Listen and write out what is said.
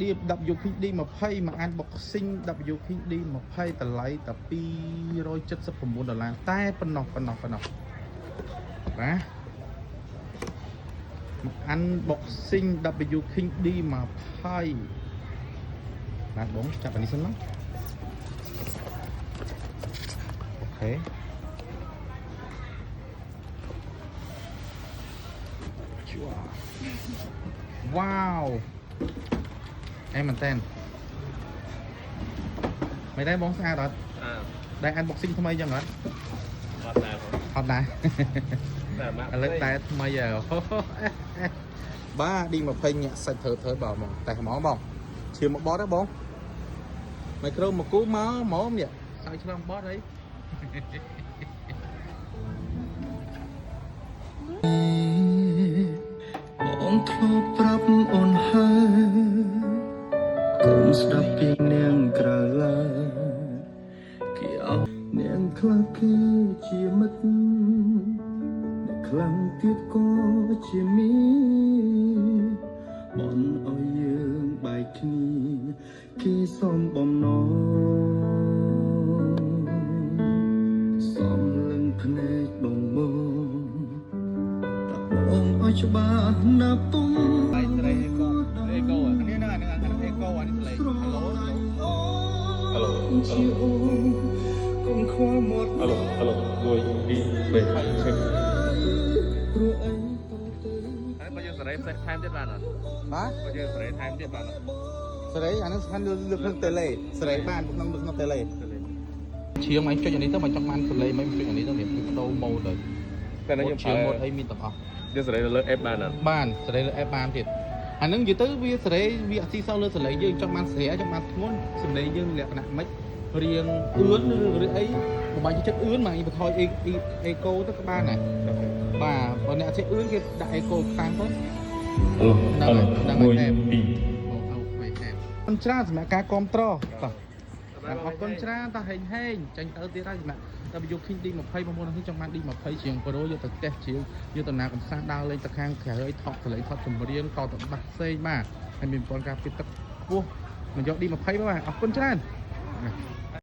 D W King D 20មក unboxing W King D 20តម្លៃតែ$279តែប៉ុណ្ណោះណាunboxing W King D 20ណាបងចាប់អានេះសិនមកអូខេវ៉ាវអេមែនតើមិនដែរបងស្អាតអត់ដែរ unboxing ថ្មីចឹងអត់អត់ដែរឥឡូវតែថ្មីហើយបាទ D20 ញាក់សាច់ធ្វើបងហ្មងតែហ្មងបងឈាមមកបត់ហ៎បងមីក្រូមកគូមកហ្មងនេះសើឆ្លងបត់អីបងធ្លាប់ប្រាប់អូនហើយកុំស្ដាប់ពីនាងក្រៅឡើយគេអោនាងខ្លះគឺជាមិត្តអ្នកខ្លាំងទៀតក៏ជាមីបងឲ្យយើងបែកគ្នាគេសំបំណងសំលឹងភ្នែកបងបងឲ្យច្បាស់ណាស់ពុំអេកូអានេះហ្នឹងអេកូអានេះស្លេក Hello ជាអូនកុំខ្វល់មាត់ Hello 1 2 3 check ព្រោះអីទៅហើយបើយើងសេរីផ្សេងថែមទៀតបានអត់បាទបើយើងសេរីថែមទៀតបានអត់សេរីអានេះស្ខានលើក្នុងតេឡេសេរីបានក្នុងតេឡេឈៀងឲ្យចុចអានេះទៅមិនចង់បានតេឡេមិនចុចអានេះទៅវាបដូរម៉ូដទៅតែខ្ញុំឈៀងម៉ូដអីមានទាំងអស់ យើងសេរីលើ app បានអត់បានសេរីលើ app បានទៀតអានឹងនិយាយទៅវាសេរីវាអត់ស៊ីសោះលើសេរីយើងចង់បានស្រាចង់បានធ្ងន់សម្លេងយើងលក្ខណៈម៉េចរៀងអឿនឬអីបំបញ្ញចិត្តអឿនមកបន្ថយអេកូទៅក៏បានដែរបាទបើអ្នកចេះអឿនគេដាក់អេកូខាងទៅហ្នឹងហើយអូអញ្ច្រើនសម្រាប់ការគ្រប់គ្រងតោះអរគុណច្រើនតោះហេងចាញ់ទៅទៀតហើយសម្រាប់តែយក King D20 បងប្អូននេះចង់បាន D20 ជាងប្រូយកទៅតេស្តជាងយកទៅណាកំសាន្តដើរលេងទៅខាងក្រៅឲ្យថតសលេងថតចម្រៀងតទៅបាសផ្សេងបាទហើយមានប្រព័ន្ធការពារទឹកខ្ពស់មកយក D20 បាទអរគុណច្រើន